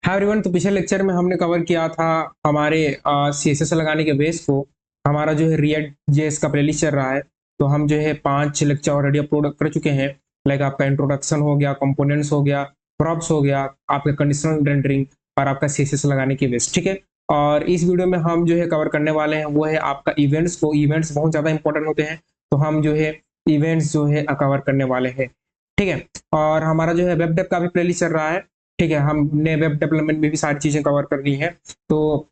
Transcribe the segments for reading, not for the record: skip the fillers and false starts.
Hi everyone, तो पिछले lecture में हमने कवर किया था हमारे सीएसएस लगाने के बेस को। हमारा जो है रिएक्ट जेएस का प्लेलिस्ट चल रहा है। तो हम जो है 5 लेक्चर ऑलरेडी अपलोड कर चुके हैं। लाइक आपका इंट्रोडक्शन हो गया, कंपोनेंट्स हो गया, प्रॉप्स हो गया, आपका कंडीशनल रेंडरिंग और आपका सीएसएस लगाने के बेस। ठीक है। और इस वीडियो में हम जो है कवर करने वाले हैं वो है आपका इवेंट्स को। इवेंट्स बहुत ज्यादा इंपॉर्टेंट होते हैं, तो हम जो है इवेंट्स जो है कवर करने वाले हैं। ठीक है। और हमारा जो है वेब डेव का भी प्लेलिस्ट चल रहा है। ठीक है, हमने वेब डेवलपमेंट में भी सारी चीजें कवर कर ली हैं। तो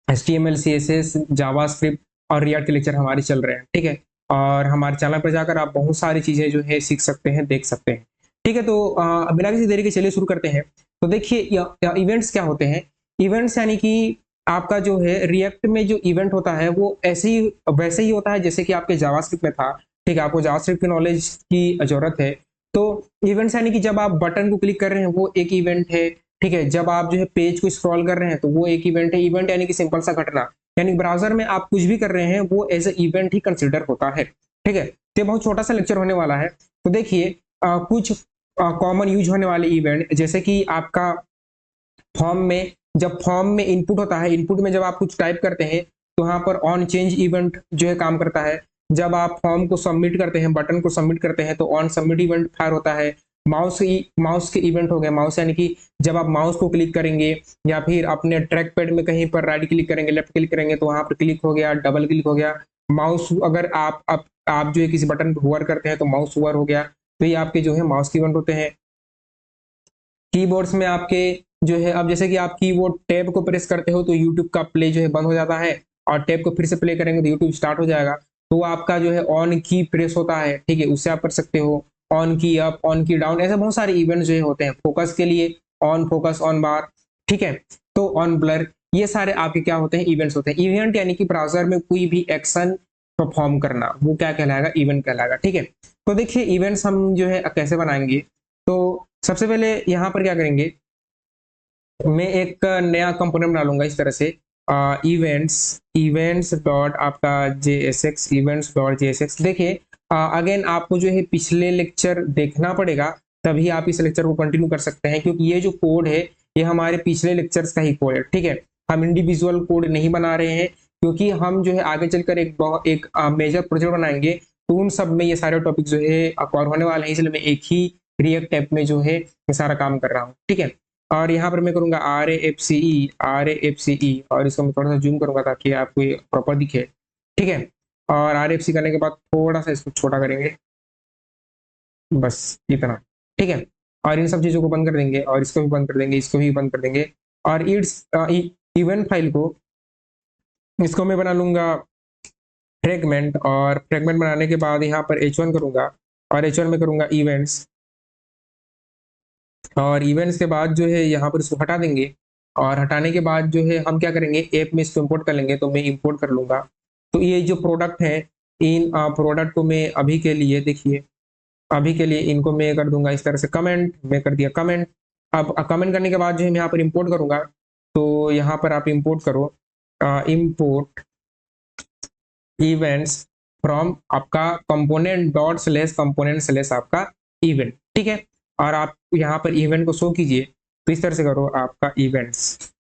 HTML, CSS, जावास्क्रिप्ट और रिएक्ट के लेक्चर हमारे चल रहे हैं। ठीक है। और हमारे चैनल पर जाकर आप बहुत सारी चीजें जो है सीख सकते हैं, देख सकते हैं। ठीक है, तो बिना किसी देरी के चलिए शुरू करते हैं। तो देखिए इवेंट्स क्या होते हैं। इवेंट्स यानी कि आपका जो है रिएक्ट में जो इवेंट होता है वो ऐसे ही वैसे ही होता है जैसे कि आपके जावास्क्रिप्ट में था। ठीक है, आपको जावास्क्रिप्ट की नॉलेज की जरूरत है। तो इवेंट्स यानी कि जब आप बटन को क्लिक कर रहे हैं वो एक इवेंट है। ठीक है, जब आप जो है पेज को स्क्रॉल कर रहे हैं तो वो एक इवेंट है। इवेंट यानी कि सिंपल सा घटना, यानी ब्राउजर में आप कुछ भी कर रहे हैं वो एज ए इवेंट ही कंसिडर होता है। ठीक है, तो ये बहुत छोटा सा लेक्चर होने वाला है। तो देखिए कुछ कॉमन यूज होने वाले इवेंट, जैसे कि आपका फॉर्म में, जब फॉर्म में इनपुट होता है, इनपुट में जब आप कुछ टाइप करते हैं तो यहाँ पर ऑन चेंज इवेंट जो है काम करता है। जब आप फॉर्म को सबमिट करते हैं, बटन को सबमिट करते हैं, तो ऑन सबमिट इवेंट फायर होता है। माउस के इवेंट हो गए। माउस यानी कि जब आप माउस को क्लिक करेंगे या फिर अपने ट्रैक पैड में कहीं पर राइट क्लिक करेंगे, लेफ्ट क्लिक करेंगे, तो वहां पर क्लिक हो गया, डबल क्लिक हो गया। माउस अगर आप जो है किसी बटन पर हुवर करते हैं तो माउस हुवर हो गया। तो ये आपके जो है माउस के इवेंट होते हैं। कीबोर्ड्स में आपके जो है, अब जैसे कि आप कीबोर्ड टैब को प्रेस करते हो तो यूट्यूब का प्ले जो है बंद हो जाता है, और टैब को फिर से प्ले करेंगे तो यूट्यूब स्टार्ट हो जाएगा। तो आपका जो है ऑन की प्रेस होता है। ठीक है, उससे आप कर सकते हो। ऑन की अप, ऑन की डाउन, ऐसे बहुत सारे इवेंट्स जो है होते हैं। फोकस के लिए ऑन फोकस, ऑन बार। ठीक है, तो ऑन ब्लर, ये सारे आपके क्या होते हैं, इवेंट्स होते हैं। इवेंट यानी कि ब्राउजर में कोई भी एक्शन परफॉर्म करना, वो क्या कहलाएगा, इवेंट कहलाएगा। ठीक है, तो देखिए इवेंट्स हम जो है कैसे बनाएंगे। तो सबसे पहले यहाँ पर क्या करेंगे, मैं एक नया कंपोनेंट बना लूंगा इस तरह से। इवेंट्स इवेंट्स डॉट आपका JSX, इवेंट्स डॉट JSX। देखिए अगेन आपको जो है पिछले लेक्चर देखना पड़ेगा, तभी आप इस लेक्चर को कंटिन्यू कर सकते हैं, क्योंकि ये जो कोड है ये हमारे पिछले लेक्चर्स का ही कोड है। ठीक है, हम इंडिविजुअल कोड नहीं बना रहे हैं, क्योंकि हम जो है आगे चलकर एक मेजर प्रोजेक्ट बनाएंगे, तो उन सब में ये सारे टॉपिक जो है कवर होने वाले हैं। इसलिए मैं एक ही रिएक्ट ऐप में जो है ये सारा काम कर रहा हूँ। ठीक है, और यहाँ पर मैं करूंगा RAFCE, और इसको मैं थोड़ा सा जूम करूंगा ताकि आपको ये प्रॉपर दिखे। ठीक है, और RFC करने के बाद थोड़ा सा इसको छोटा करेंगे, बस इतना। ठीक है, और इन सब चीजों को बंद कर देंगे, और इसको भी बंद कर देंगे, इसको भी बंद कर देंगे। और इट्स इवेंट फाइल को, इसको मैं बना लूंगा फ्रेगमेंट, और फ्रेगमेंट बनाने के बाद यहाँ पर H1 करूंगा, और H1 में करूंगा इवेंट्स। और इवेंट्स के बाद जो है यहाँ पर इसको हटा देंगे, और हटाने के बाद जो है हम क्या करेंगे, ऐप में इसको इंपोर्ट कर लेंगे। तो मैं इंपोर्ट कर लूंगा। तो ये जो प्रोडक्ट है, इन प्रोडक्ट को मैं अभी के लिए, देखिए अभी के लिए इनको मैं कर दूंगा इस तरह से कमेंट, मैं कर दिया कमेंट। अब कमेंट करने के बाद जो है मैं यहाँ पर इंपोर्ट करूंगा। तो यहाँ पर आप इंपोर्ट करो, इंपोर्ट इवेंट्स फ्रॉम आपका component dot slash component slash आपका इवेंट। ठीक है, और आप यहाँ पर इवेंट को शो कीजिए। तो इस तरह से करो आपका इवेंट्स।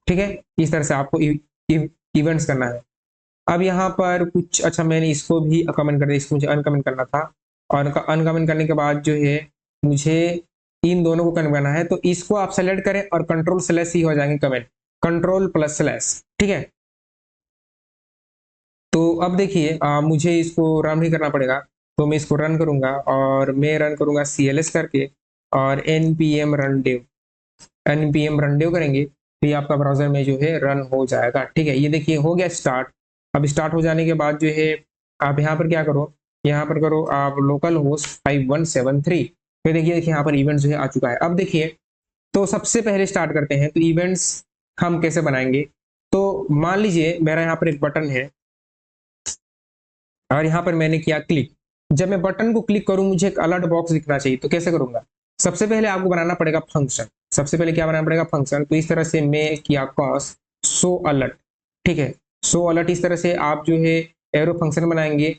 ठीक है, इस तरह से आपको इवेंट्स करना है। अब यहाँ पर कुछ, अच्छा मैंने इसको भी कमेंट कर दिया, इसको मुझे अनकमेंट करना था। और अनकमेंट करने के बाद जो है मुझे इन दोनों को कमेंट करना है। तो इसको आप सेलेक्ट करें और कंट्रोल स्लैश ही हो जाएंगे कमेंट, कंट्रोल प्लस स्लैश। ठीक है, तो अब देखिए मुझे इसको रन भी करना पड़ेगा। तो मैं इसको रन करूंगा, और मैं रन करूंगा CLS करके, और npm रन डेव करेंगे, तो ये आपका ब्राउजर में जो है रन हो जाएगा। ठीक है, ये देखिए हो गया स्टार्ट। अब स्टार्ट हो जाने के बाद जो है आप यहाँ पर क्या करो, यहाँ पर करो आप लोकल होस्ट 5173। फिर देखिए यहाँ पर इवेंट जो है आ चुका है। अब देखिए, तो सबसे पहले स्टार्ट करते हैं, तो इवेंट्स हम कैसे बनाएंगे। तो मान लीजिए मेरा यहाँ पर एक बटन है, और यहाँ पर मैंने किया क्लिक। जब मैं बटन को क्लिक करूं मुझे एक अलर्ट बॉक्स दिखना चाहिए। तो कैसे करूंगा, सबसे पहले आपको बनाना पड़ेगा फंक्शन। सबसे पहले क्या बनाना पड़ेगा, फंक्शन। तो इस तरह से मैं किया कॉस शो अलर्ट। ठीक है, शो अलर्ट, इस तरह से आप जो है एरो फंक्शन बनाएंगे,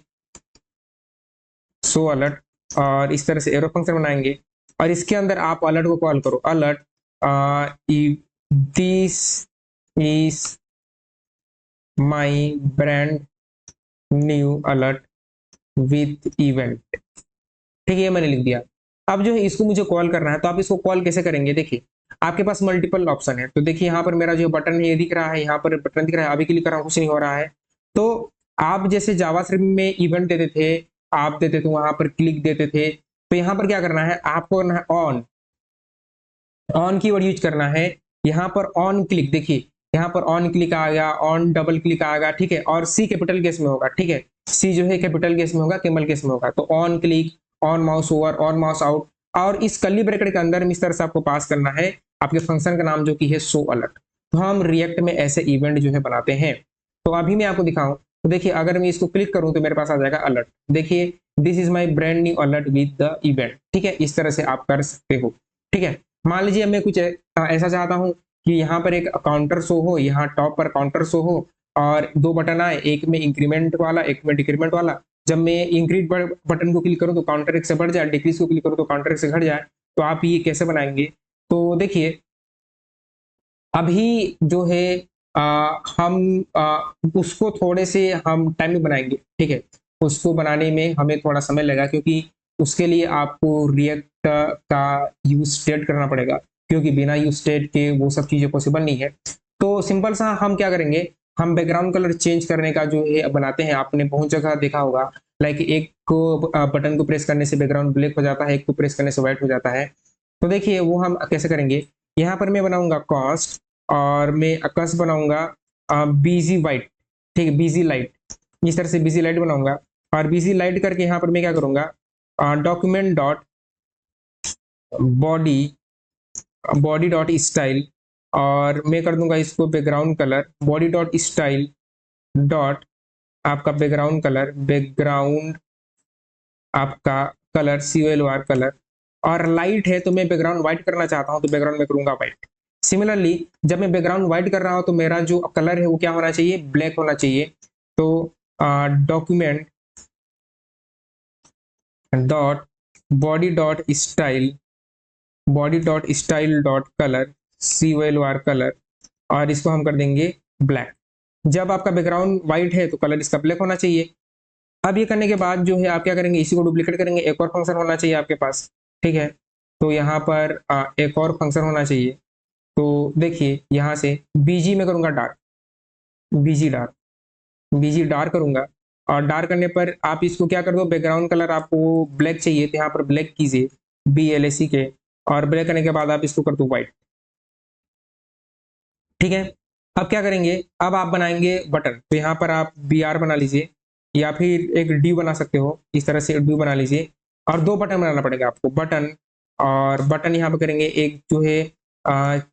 शो अलर्ट, और इस तरह से एरो फंक्शन बनाएंगे। और इसके अंदर आप अलर्ट को कॉल करो, alert this is my brand new alert with event. ठीक है, ये मैंने लिख दिया। अब जो है इसको मुझे कॉल करना है, तो आप इसको कॉल कैसे करेंगे? देखिए आपके पास मल्टीपल ऑप्शन है। तो देखिए यहाँ पर मेरा जो बटन है ये दिख रहा है, यहाँ पर बटन दिख रहा है, अभी क्लिक कर रहा हूँ कुछ नहीं हो रहा है। तो आप जैसे जावास्क्रिप्ट में इवेंट देते थे, आप देते थे वहां पर क्लिक देते थे, तो यहाँ पर क्या करना है आपको, करना है ऑन, ऑन कीवर्ड यूज करना है। यहाँ पर ऑन क्लिक, देखिए यहाँ पर ऑन क्लिक आ गया, ऑन डबल क्लिक आ गया, ठीक है, और सी कैपिटल केस में होगा, ठीक है, सी जो है कैपिटल केस में होगा, कैमल केस में होगा। तो on click, on mouse over, on mouse out, और इस कर्ली ब्रैकेट के अंदर में इस तरह से आपको पास करना है आपके फंक्शन का नाम जो कि है शो अलर्ट। तो हम रिएक्ट में ऐसे इवेंट जो है बनाते हैं। तो अभी मैं आपको दिखाऊं, तो देखिए अगर मैं इसको क्लिक करूं तो मेरे पास आ जाएगा अलर्ट। देखिए this is my brand new alert with the event. ठीक है, इस तरह से आप कर सकते हो। ठीक है, मान लीजिए मैं कुछ ऐसा चाहता हूं कि यहाँ पर एक काउंटर शो हो, यहाँ टॉप पर काउंटर शो हो, और दो बटन आए, एक में इंक्रीमेंट वाला, एक में डिक्रीमेंट वाला। जब मैं इंक्रीज बटन को क्लिक करूं तो काउंटर एक से बढ़ जाए, डिक्रीज को क्लिक करूं तो काउंटर एक से घट जाए। तो आप ये कैसे बनाएंगे? तो देखिए अभी जो है हम उसको थोड़े से हम टाइम में बनाएंगे। ठीक है, उसको बनाने में हमें थोड़ा समय लगेगा, क्योंकि उसके लिए आपको रिएक्ट का यूज स्टेट करना पड़ेगा, क्योंकि बिना यूज स्टेट के वो सब चीजें पॉसिबल नहीं है। तो सिंपल सा हम क्या करेंगे, हम बैकग्राउंड कलर चेंज करने का जो है बनाते हैं। आपने बहुत जगह देखा होगा, लाइक एक को बटन को प्रेस करने से बैकग्राउंड ब्लैक हो जाता है, एक को प्रेस करने से व्हाइट हो जाता है। तो देखिए वो हम कैसे करेंगे। यहाँ पर मैं बनाऊंगा कॉस्ट, और मैं अकस बनाऊंगा बीजी वाइट, ठीक है, बीजी लाइट, इस तरह से बीजी लाइट बनाऊंगा। और बीजी लाइट करके यहाँ पर मैं क्या करूंगा, document dot body, body dot style, और मैं कर दूंगा इसको background colour, body dot style dot आपका बैकग्राउंड कलर, बैकग्राउंड आपका कलर COLOR कलर। और लाइट है तो मैं बैकग्राउंड व्हाइट करना चाहता हूं तो बैकग्राउंड में करूंगा व्हाइट। सिमिलरली जब मैं बैकग्राउंड व्हाइट कर रहा हूं तो मेरा जो कलर है वो क्या होना चाहिए, ब्लैक होना चाहिए। तो document dot body dot style, body dot style dot colour COLOR colour, और इसको हम कर देंगे ब्लैक। जब आपका बैकग्राउंड व्हाइट है तो कलर इसका ब्लैक होना चाहिए। अब ये करने के बाद जो है आप क्या करेंगे, इसी को डुप्लीकेट करेंगे। एक और फंक्शन होना चाहिए आपके पास, ठीक है। तो यहाँ पर एक और फंक्शन होना चाहिए। तो देखिए यहाँ से बीजी में करूंगा डार्क, बीजी डार्क, बीजी डार्क करूंगा। और डार्क करने पर आप इसको क्या कर दो, बैकग्राउंड कलर आपको ब्लैक चाहिए तो यहाँ पर ब्लैक कीजिए, BLAC के, और ब्लैक करने के बाद आप इसको कर दो व्हाइट। ठीक है, अब क्या करेंगे, अब आप बनाएंगे बटन। तो यहाँ पर आप BR बना लीजिए, या फिर एक D बना सकते हो, इस तरह से D बना लीजिए। और दो बटन बनाना पड़ेगा आपको, बटन, और बटन यहाँ पर करेंगे एक जो है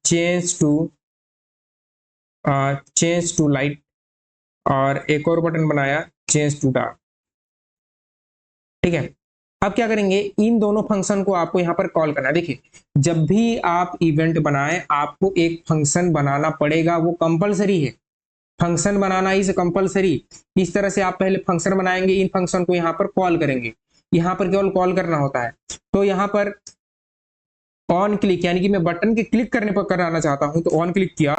चेंज टू लाइट, और एक और बटन बनाया चेंज टू डार्क। ठीक है, अब क्या करेंगे, इन दोनों फंक्शन को आपको यहाँ पर कॉल करना है। देखिए जब भी आप इवेंट बनाए आपको एक फंक्शन बनाना पड़ेगा, वो कंपलसरी है, फंक्शन बनाना इज कंपलसरी। इस तरह से आप पहले फंक्शन बनाएंगे, इन फंक्शन को यहाँ पर कॉल करेंगे, यहाँ पर केवल कॉल करना होता है। तो यहाँ पर ऑन क्लिक, यानी कि मैं बटन के क्लिक करने पर कराना चाहता हूं, तो ऑन क्लिक किया,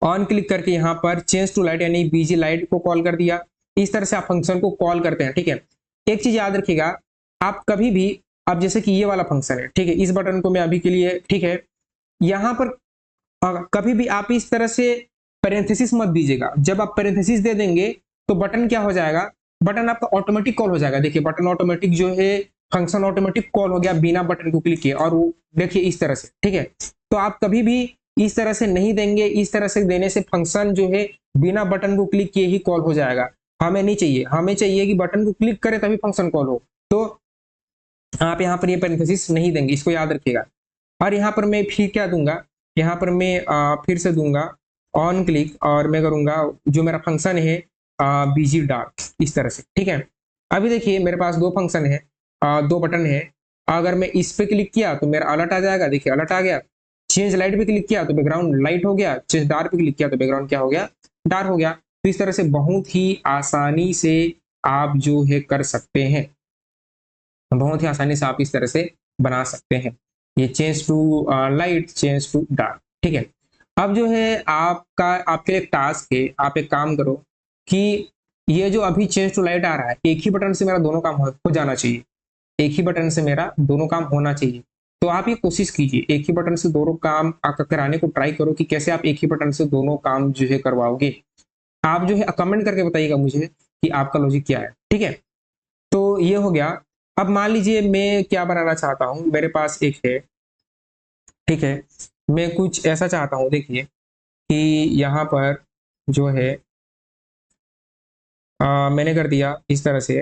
ऑन क्लिक करके यहाँ पर चेंज टू लाइट यानी बीजी लाइट को कॉल कर दिया। इस तरह से आप फंक्शन को कॉल करते हैं। ठीक है, एक चीज याद रखिएगा, आप कभी भी, अब जैसे कि ये वाला फंक्शन है, ठीक है, इस बटन को मैं अभी के लिए, ठीक है, यहाँ पर कभी भी आप इस तरह से पैरेंथेसिस मत दीजिएगा। जब आप पैरेंथेसिस दे देंगे तो बटन क्या हो जाएगा, बटन आपका ऑटोमेटिक कॉल हो जाएगा। देखिए बटन ऑटोमेटिक जो है, फंक्शन ऑटोमेटिक कॉल हो गया बिना बटन को क्लिक किए, और वो देखिए इस तरह से। ठीक है, तो आप कभी भी इस तरह से नहीं देंगे, इस तरह से देने से फंक्शन जो है बिना बटन को क्लिक किए ही कॉल हो जाएगा। हमें नहीं चाहिए, हमें चाहिए कि बटन को क्लिक करें तभी फंक्शन कॉल हो। तो आप यहाँ पर ये पैरेंथेसिस नहीं देंगे, इसको याद रखिएगा। और यहाँ पर मैं फिर क्या दूंगा, यहाँ पर मैं फिर से दूंगा ऑन क्लिक, और मैं करूंगा जो मेरा फंक्शन है बीजी डार्क, इस तरह से। ठीक है, अभी देखिए मेरे पास दो फंक्शन है, दो बटन है। अगर मैं इस पे क्लिक किया तो मेरा अलर्ट आ जाएगा, देखिए अलर्ट आ गया। चेंज लाइट पे क्लिक किया तो बैकग्राउंड लाइट हो गया, चेंज डार्क पे क्लिक किया तो बैकग्राउंड क्या हो गया, डार्क हो गया। तो इस तरह से बहुत ही आसानी से आप जो है कर सकते हैं, बहुत ही आसानी से आप इस तरह से बना सकते हैं। ये change to light, change to dark. ठीक है। अब जो है आपका आपके लिए टास्क है, आप एक काम करो कि ये जो अभी चेंज टू लाइट आ रहा है, एक ही बटन से मेरा दोनों काम हो जाना चाहिए। एक ही बटन से मेरा दोनों काम होना चाहिए। तो आप ये कोशिश कीजिए, एक ही बटन से दोनों काम कराने को ट्राई करो कि कैसे आप एक ही बटन से दोनों काम जो है करवाओगे। आप जो है कमेंट करके बताइएगा मुझे कि आपका लॉजिक क्या है, ठीक है। तो ये हो गया। अब मान लीजिए मैं क्या बनाना चाहता हूँ, मेरे पास एक है, ठीक है। मैं कुछ ऐसा चाहता हूँ, देखिए कि यहाँ पर जो है मैंने कर दिया इस तरह से,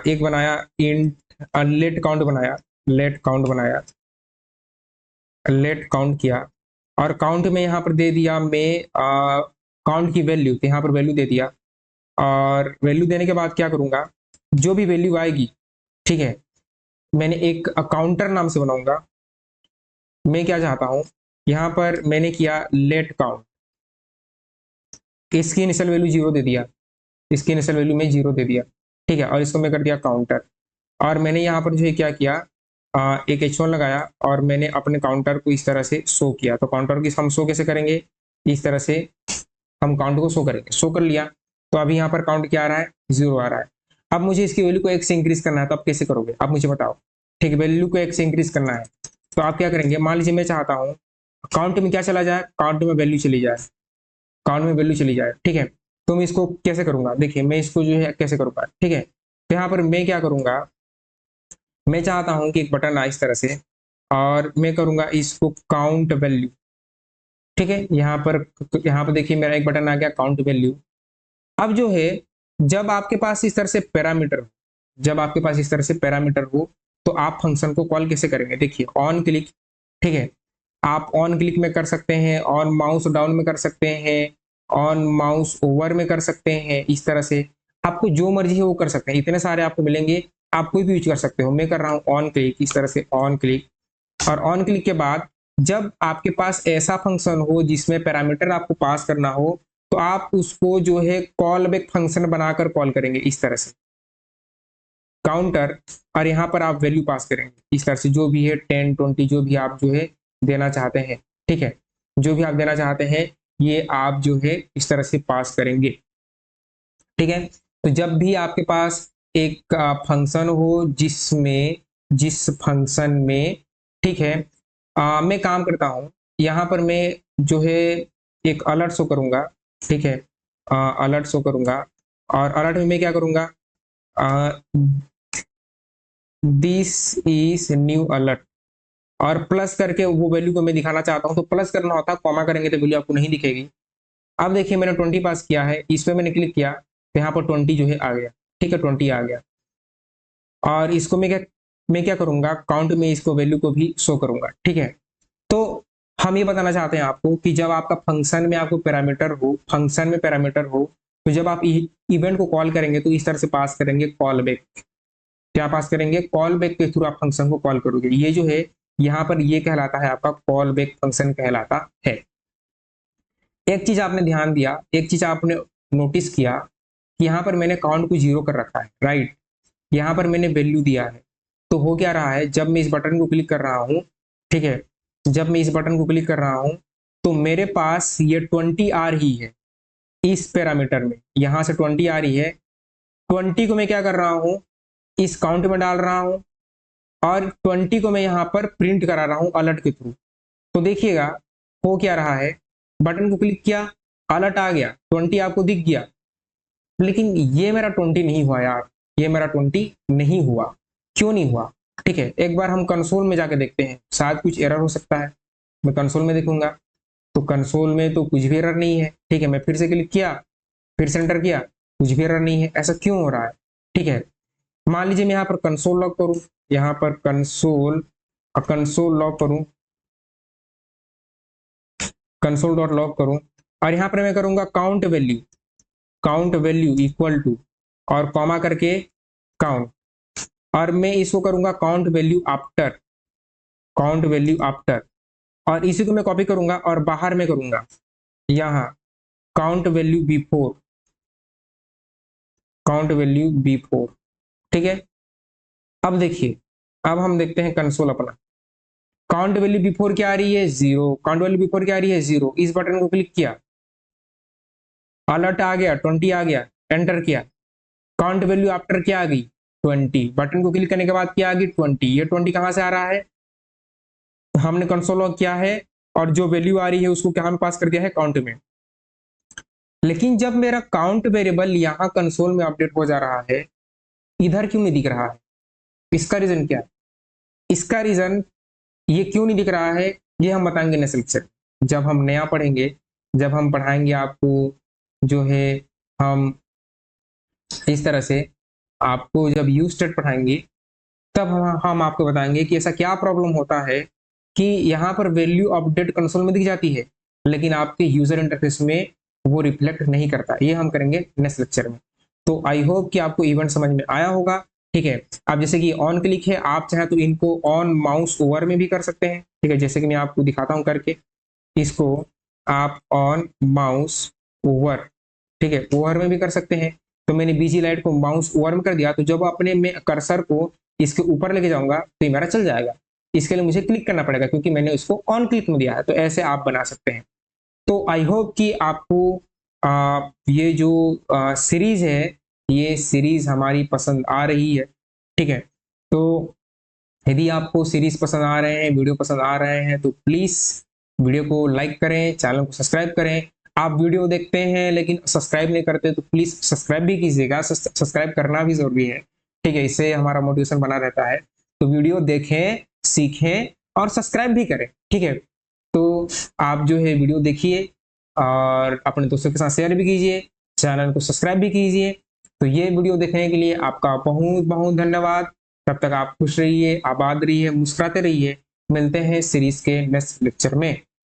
एक बनाया इंट लेट काउंट बनाया, लेट काउंट बनाया, लेट काउंट किया, और काउंट में यहाँ पर दे दिया मैं काउंट की वैल्यू, तो यहाँ पर वैल्यू दे दिया। और वैल्यू देने के बाद क्या करूंगा, जो भी वैल्यू आएगी, ठीक है, मैंने एक काउंटर नाम से बनाऊंगा। मैं क्या चाहता हूँ, यहाँ पर मैंने किया लेट काउंट, इसकी इनिशियल वैल्यू जीरो दे दिया, इसकी इनिशियल वैल्यू में जीरो दे दिया, ठीक है, और इसको मैं कर दिया काउंटर। और मैंने यहाँ पर जो है क्या किया, एक H1 लगाया और मैंने अपने काउंटर को इस तरह से शो किया। तो काउंटर की हम शो कैसे करेंगे, इस तरह से हम काउंट को शो करेंगे। शो कर लिया, तो अभी यहाँ पर काउंट क्या आ रहा है, जीरो आ रहा है। अब मुझे इसकी वैल्यू को एक से इंक्रीज करना है, तो आप कैसे करोगे, आप मुझे बताओ। ठीक है, वैल्यू को एक से इंक्रीज करना है, तो आप क्या करेंगे, मान लीजिए मैं चाहता हूँ काउंट में क्या चला जाए, काउंट में वैल्यू चली जाए, काउंट में वैल्यू चली जाए, ठीक है। तो मैं इसको कैसे करूंगा, देखिए मैं इसको जो है कैसे करूंगा, ठीक है। तो यहाँ पर मैं क्या करूंगा, मैं चाहता हूं कि एक बटन आए इस तरह से, और मैं करूंगा इसको काउंट वैल्यू, ठीक है। यहाँ पर देखिए मेरा एक बटन आ गया काउंट वैल्यू। अब जो है, जब आपके पास इस तरह से पैरामीटर हो, जब आपके पास इस तरह से पैरामीटर हो, तो आप फंक्शन को कॉल कैसे करेंगे, देखिए ऑन क्लिक, ठीक है। आप ऑन क्लिक में कर सकते हैं, ऑन माउस डाउन में कर सकते हैं, ऑन माउस ओवर में कर सकते हैं, इस तरह से आपको जो मर्जी है वो कर सकते हैं, इतने सारे आपको मिलेंगे, आप कोई भी यूज कर सकते हो। मैं कर रहा हूँ ऑन क्लिक, इस तरह से ऑन क्लिक। और ऑन क्लिक के बाद जब आपके पास ऐसा फंक्शन हो जिसमें पैरामीटर आपको पास करना हो, तो आप उसको जो है कॉल बैक फंक्शन बनाकर कॉल करेंगे इस तरह से, काउंटर, और यहाँ पर आप वैल्यू पास करेंगे इस तरह से, जो भी है 10 20 जो भी आप जो है देना चाहते हैं, ठीक है। जो भी आप देना चाहते हैं ये आप जो है इस तरह से पास करेंगे, ठीक है। तो जब भी आपके पास एक फंक्शन हो जिसमें, जिस फंक्शन में, ठीक है, मैं काम करता हूँ, यहाँ पर मैं जो है एक अलर्ट शो करूंगा, ठीक है, अलर्ट शो करूंगा। और अलर्ट में मैं क्या करूंगा, दिस इज न्यू अलर्ट, और प्लस करके वो वैल्यू को मैं दिखाना चाहता हूँ, तो प्लस करना होता है, कॉमा करेंगे तो वैल्यू आपको नहीं दिखेगी। अब देखिए मैंने 20 पास किया है, इस पे मैंने क्लिक किया तो यहाँ पर 20 जो है आ गया, ठीक है, 20 आ गया। और इसको मैं क्या करूंगा, काउंट में इसको वैल्यू को भी शो करूंगा, ठीक है। तो हम ये बताना चाहते हैं आपको कि जब आपका फंक्शन में आपको पैरामीटर हो, फंक्शन में पैरामीटर हो, तो जब आप इवेंट को कॉल करेंगे तो इस तरह से पास करेंगे कॉल बैक। क्या पास करेंगे, कॉल बैक के थ्रू आप फंक्शन को कॉल करोगे। ये जो है यहाँ पर ये कहलाता है आपका कॉल बैक फंक्शन कहलाता है। एक चीज आपने ध्यान दिया, एक चीज आपने नोटिस किया कि यहाँ पर मैंने काउंट को जीरो कर रखा है, राइट। यहाँ पर मैंने वैल्यू दिया है, तो हो क्या रहा है, जब मैं इस बटन को क्लिक कर रहा हूँ, ठीक है, जब मैं इस बटन को क्लिक कर रहा हूँ, तो मेरे पास ये 20 आ रही है इस पैरामीटर में, यहाँ से 20 आ रही है। 20 को मैं क्या कर रहा हूँ, इस काउंट में डाल रहा हूँ, और 20 को मैं यहाँ पर प्रिंट करा रहा हूँ अलर्ट के थ्रू। तो देखिएगा हो क्या रहा है, बटन को क्लिक किया, अलर्ट आ गया, 20 आपको दिख गया, लेकिन ये मेरा 20 नहीं हुआ यार, ये मेरा 20 नहीं हुआ। क्यों नहीं हुआ, ठीक है, एक बार हम कंसोल में जाके देखते हैं, शायद कुछ एरर हो सकता है। मैं कंसोल में देखूंगा, तो कंसोल में तो कुछ भी एरर नहीं है, ठीक है। मैं फिर से क्लिक किया, फिर से एंटर किया, कुछ भी एरर नहीं है, ऐसा क्यों हो रहा है, ठीक है। मान लीजिए मैं यहाँ पर कंसोल लॉक करूं, यहाँ पर कंसोल कंसोल लॉक करूं, कंसोल डॉट लॉक करूं, और यहाँ पर मैं करूंगा count value, count value equal to, और कॉमा करके काउंट, और मैं इसको करूंगा count value after, count value after, और इसी को मैं कॉपी करूंगा और बाहर में करूंगा यहाँ count value before, count value before, ठीक है। अब देखिए, अब हम देखते हैं कंसोल अपना, काउंट वैल्यू बिफोर क्या आ रही है, 0। काउंट वैल्यू बिफोर क्या आ रही है, 0। इस बटन को क्लिक किया, अलर्ट आ गया, 20 आ गया, एंटर किया। काउंट वैल्यू आफ्टर क्या आ गई, 20। बटन को क्लिक करने के बाद क्या आ गई, 20। ये 20 कहां से आ रहा है, हमने कंसोल लॉग किया है और जो वैल्यू आ रही है उसको क्या हम पास कर दिया है, काउंट में। लेकिन जब मेरा काउंट वेरिएबल यहाँ कंसोल में अपडेट हो जा रहा है, इधर क्यों नहीं दिख रहा है, इसका रीजन क्या है? इसका रीजन ये क्यों नहीं दिख रहा है, ये हम बताएंगे नेक्स्ट लेक्चर जब हम नया पढ़ेंगे, जब हम पढ़ाएंगे आपको जो है, हम इस तरह से आपको जब यूज स्टेट पढ़ाएंगे तब हम आपको बताएंगे कि ऐसा क्या प्रॉब्लम होता है कि यहाँ पर वैल्यू अपडेट कंसोल में दिख जाती है लेकिन आपके यूजर इंटरफेस में वो रिफ्लेक्ट नहीं करता। ये हम करेंगे नेक्स्ट लेक्चर में। तो आई होप कि आपको इवेंट समझ में आया होगा। ठीक है, अब जैसे कि ऑन क्लिक है, आप चाहे तो इनको ऑन माउस ओवर में भी कर सकते हैं। ठीक है, जैसे कि मैं आपको दिखाता हूँ करके, इसको आप ऑन माउस ओवर, ठीक है, ओवर में भी कर सकते हैं। तो मैंने बीजी लाइट को माउस ओवर में कर दिया, तो जब अपने में कर्सर को इसके ऊपर लेके जाऊंगा तो ये मेरा चल जाएगा। इसके लिए मुझे क्लिक करना पड़ेगा क्योंकि मैंने उसको ऑन क्लिक में दिया है। तो ऐसे आप बना सकते हैं। तो आई होप कि आपको ये जो सीरीज है, ये सीरीज हमारी पसंद आ रही है। ठीक है, तो यदि आपको सीरीज पसंद आ रहे हैं, वीडियो पसंद आ रहे हैं, तो प्लीज वीडियो को लाइक करें, चैनल को सब्सक्राइब करें। आप वीडियो देखते हैं लेकिन सब्सक्राइब नहीं करते तो प्लीज सब्सक्राइब भी कीजिएगा, सब्सक्राइब करना भी जरूरी है। ठीक है, इससे हमारा मोटिवेशन बना रहता है। तो वीडियो देखें, सीखें और सब्सक्राइब भी करें। ठीक है, तो आप जो है वीडियो देखिए और अपने दोस्तों के साथ शेयर भी कीजिए, चैनल को सब्सक्राइब भी कीजिए। तो ये वीडियो देखने के लिए आपका बहुत बहुत धन्यवाद। तब तक आप खुश रहिए, आबाद रहिए, मुस्कुराते रहिए। मिलते हैं सीरीज के नेक्स्ट लेक्चर में।